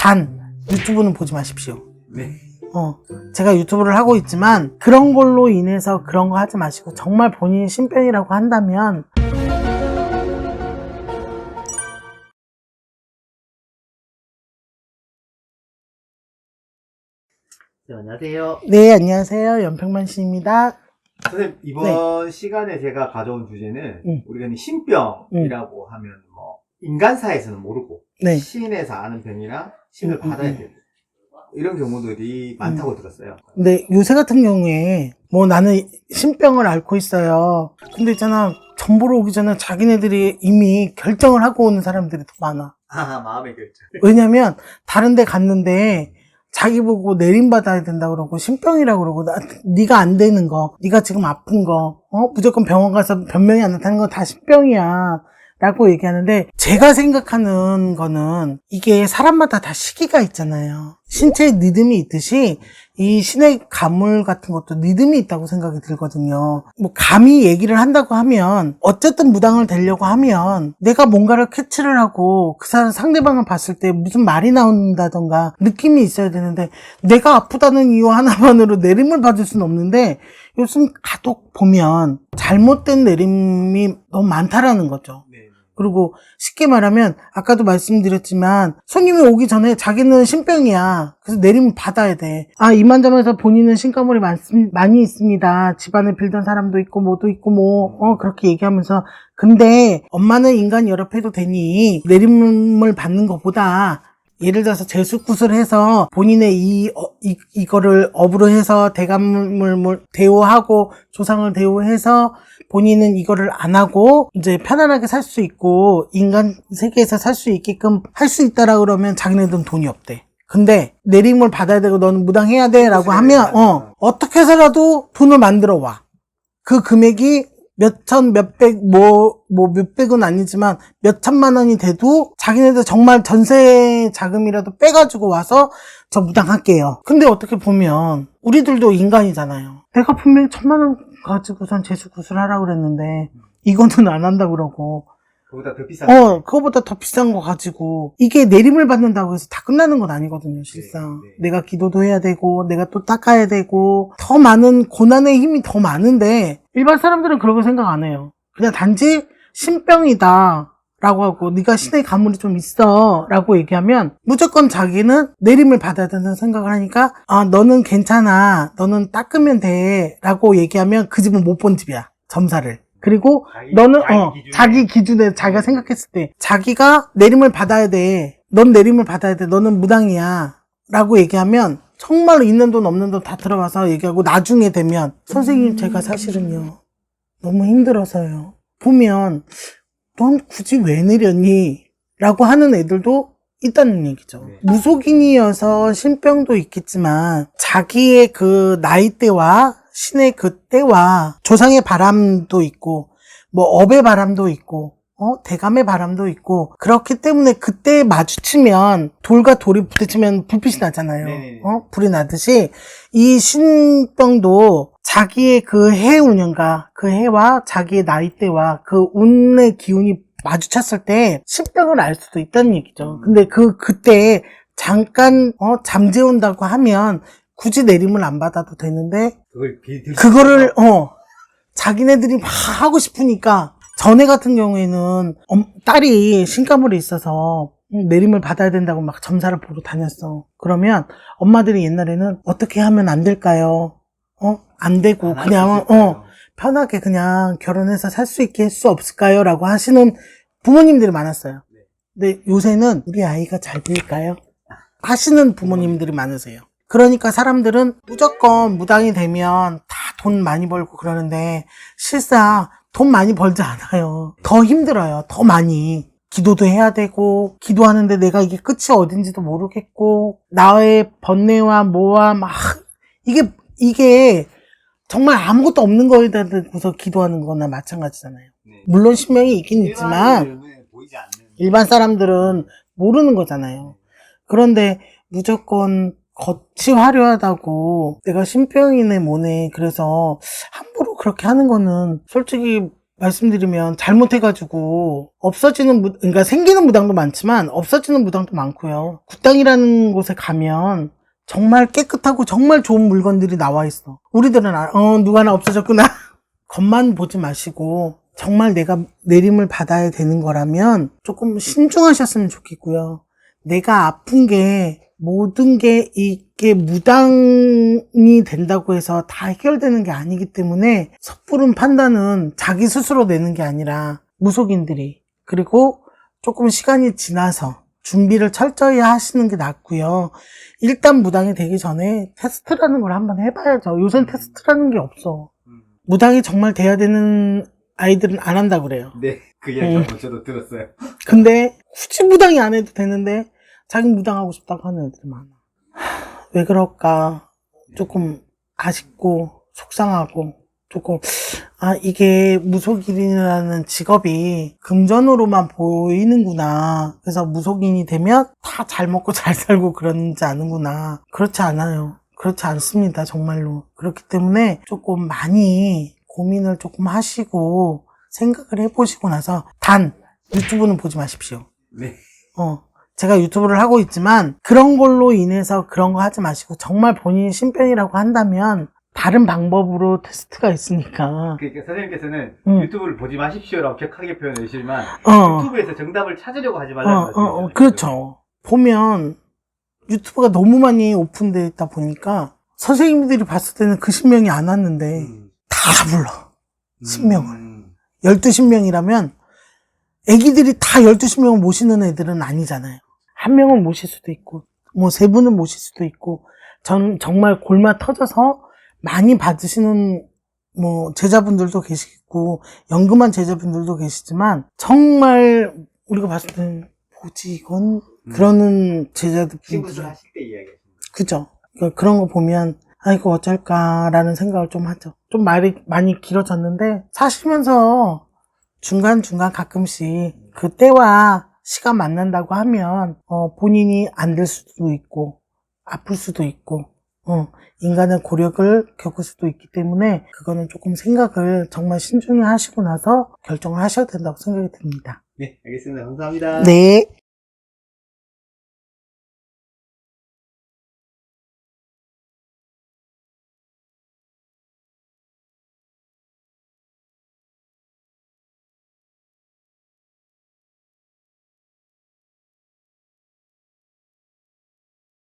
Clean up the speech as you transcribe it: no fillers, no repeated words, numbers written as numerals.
단 유튜브는 보지 마십시오. 네. 제가 유튜브를 하고 있지만 그런 걸로 인해서 그런 거 하지 마시고 정말 본인이 신병이라고 한다면 네, 안녕하세요. 네, 안녕하세요. 연평만 씨입니다. 선생님, 이번 시간에 제가 가져온 주제는 우리가 신병이라고 하면 뭐 인간사에서는 모르고 네. 신에서 아는 병이나 신을 받아야 되고 이런 경우들이 많다고 들었어요. 근데 요새 같은 경우에 뭐 나는 신병을 앓고 있어요. 근데 있잖아, 정보를 오기 전에 자기네들이 이미 결정을 하고 오는 사람들이 더 많아. 아, 마음의 결정. 왜냐면 다른 데 갔는데 자기 보고 내림받아야 된다 그러고 신병이라고 그러고 네가 안 되는 거, 네가 지금 아픈 거, 무조건 병원 가서 변명이 안 나타나는 거 다 신병이야 라고 얘기하는데, 제가 생각하는 거는 이게 사람마다 다 시기가 있잖아요. 신체에 리듬이 있듯이 이 신의 가물 같은 것도 리듬이 있다고 생각이 들거든요. 뭐 감히 얘기를 한다고 하면 어쨌든 무당을 되려고 하면 내가 뭔가를 캐치를 하고 그 사람 상대방을 봤을 때 무슨 말이 나온다던가 느낌이 있어야 되는데, 내가 아프다는 이유 하나만으로 내림을 받을 수는 없는데 요즘 가독 보면 잘못된 내림이 너무 많다라는 거죠. 그리고 쉽게 말하면 아까도 말씀드렸지만 손님이 오기 전에 자기는 신병이야. 그래서 내림을 받아야 돼. 아, 이만저만해서 본인은 신가물이 많이 있습니다. 집안에 빌던 사람도 있고 뭐도 있고 뭐 그렇게 얘기하면서, 근데 엄마는 인간 여러 해도 되니 내림을 받는 것보다 예를 들어서 재수굿을 해서 본인의 이거를 업으로 해서 대감을 대우하고 조상을 대우해서 본인은 이거를 안 하고 이제 편안하게 살 수 있고 인간 세계에서 살 수 있게끔 할 수 있다라 그러면 자기네들은 돈이 없대. 근데 내림을 받아야 되고 너는 무당해야 돼 라고 하면 어떻게 해서라도 돈을 만들어 와. 그 금액이 몇천, 몇백, 몇백은 아니지만 몇천만 원이 돼도 자기네들 정말 전세 자금이라도 빼가지고 와서 저 무당할게요. 근데 어떻게 보면 우리들도 인간이잖아요. 내가 분명히 1,000만 원 가지고선 재수굿을 하라고 그랬는데 이거는 안 한다고 그러고 그거보다 더 비싼 그거보다 더 비싼 거 가지고 이게 내림을 받는다고 해서 다 끝나는 건 아니거든요, 실상. 네. 내가 기도도 해야 되고 내가 또 닦아야 되고 더 많은 고난의 힘이 더 많은데 일반 사람들은 그렇게 생각 안 해요. 그냥 단지 신병이다 라고 하고 네가 신의 가물이 좀 있어 라고 얘기하면 무조건 자기는 내림을 받아야 된다는 생각을 하니까, 아, 너는 괜찮아, 너는 닦으면 돼 라고 얘기하면 그 집은 못 본 집이야, 점사를. 그리고 너는 자기 기준에 자기가 생각했을 때 자기가 내림을 받아야 돼, 넌 내림을 받아야 돼, 너는 무당이야 라고 얘기하면 정말로 있는 돈 없는 돈 다 들어가서 얘기하고, 나중에 되면 선생님 제가 사실은요 너무 힘들어서요 보면 넌 굳이 왜 내렸니? 라고 하는 애들도 있다는 얘기죠. 무속인이어서 신병도 있겠지만 자기의 그 나이대와 신의 그 때와 조상의 바람도 있고 뭐 업의 바람도 있고 대감의 바람도 있고, 그렇기 때문에 그때 마주치면 돌과 돌이 부딪히면 불빛이 나잖아요. 불이 나듯이 이 신병도 자기의 그 해 운영과 그 해와 자기의 나이대와 그 운의 기운이 마주쳤을 때 신병을 알 수도 있다는 얘기죠. 근데 그때 잠깐 잠재운다고 하면 굳이 내림을 안 받아도 되는데 그거를 자기네들이 막 하고 싶으니까. 전에 같은 경우에는 딸이 신가물이 있어서 내림을 받아야 된다고 막 점사를 보러 다녔어. 그러면 엄마들이 옛날에는 어떻게 하면 안 될까요? 안 되고 그냥 편하게 그냥 결혼해서 살 수 있게 할 수 없을까요? 라고 하시는 부모님들이 많았어요. 근데 요새는 우리 아이가 잘 될까요? 하시는 부모님들이 많으세요. 그러니까 사람들은 무조건 무당이 되면 다 돈 많이 벌고 그러는데 실상 돈 많이 벌지 않아요. 더 힘들어요. 더 많이. 기도도 해야 되고, 기도하는데 내가 이게 끝이 어딘지도 모르겠고, 나의 번뇌와 뭐와 막, 이게 정말 아무것도 없는 거에다 대고서 기도하는 거나 마찬가지잖아요. 물론 신명이 있긴 있지만, 일반 사람들은 모르는 거잖아요. 그런데 무조건 겉이 화려하다고 내가 신병이네 뭐네 그래서 함부로 그렇게 하는 거는 솔직히 말씀드리면 잘못해가지고 없어지는 그러니까 생기는 무당도 많지만 없어지는 무당도 많고요. 굿당이라는 곳에 가면 정말 깨끗하고 정말 좋은 물건들이 나와 있어. 우리들은 누가 하나 없어졌구나. 겉만 보지 마시고 정말 내가 내림을 받아야 되는 거라면 조금 신중하셨으면 좋겠고요. 내가 아픈 게 모든 게 이게 무당이 된다고 해서 다 해결되는 게 아니기 때문에 섣부른 판단은 자기 스스로 내는 게 아니라 무속인들이, 그리고 조금 시간이 지나서 준비를 철저히 하시는 게 낫고요. 일단 무당이 되기 전에 테스트라는 걸 한번 해봐야죠. 요새는 테스트라는 게 없어. 무당이 정말 돼야 되는 아이들은 안 한다 그래요. 네, 그 이야기 한번 저도 들었어요. 근데 굳이 무당이 안 해도 되는데 자기 무당하고 싶다고 하는 애들이 많아. 왜 그럴까 조금 아쉽고 속상하고 조금 이게 무속인이라는 직업이 금전으로만 보이는구나. 그래서 무속인이 되면 다 잘 먹고 잘 살고 그러는지 아는구나. 그렇지 않아요. 그렇지 않습니다. 정말로. 그렇기 때문에 조금 많이 고민을 조금 하시고 생각을 해보시고 나서 단 유튜브는 보지 마십시오. 네. 제가 유튜브를 하고 있지만 그런 걸로 인해서 그런 거 하지 마시고 정말 본인이 신병이라고 한다면 다른 방법으로 테스트가 있으니까. 그러니까 선생님께서는 유튜브를 보지 마십시오라고 격하게 표현해 주시지만 유튜브에서 정답을 찾으려고 하지 말라는 말씀이죠. 그렇죠. 보면 유튜브가 너무 많이 오픈되어 있다 보니까 선생님들이 봤을 때는 그 신명이 안 왔는데 다 불러. 신명을. 12신명이라면 애기들이 다 12신명을 모시는 애들은 아니잖아요. 한 명은 모실 수도 있고 뭐 세 분은 모실 수도 있고 저는 정말 골마 터져서 많이 받으시는 뭐 제자분들도 계시고 연금한 제자분들도 계시지만 정말 우리가 봤을 때는 뭐지 이건 그러는 제자들 친구들 하실 때 이야기하십니다. 그죠. 그런 거 보면 아이고 어쩔까라는 생각을 좀 하죠. 좀 말이 많이 길어졌는데 사시면서 중간중간 가끔씩 그때와 시간 만난다고 하면 본인이 안 될 수도 있고 아플 수도 있고 인간의 고력을 겪을 수도 있기 때문에 그거는 조금 생각을 정말 신중히 하시고 나서 결정을 하셔야 된다고 생각이 듭니다. 네, 알겠습니다. 감사합니다. 네.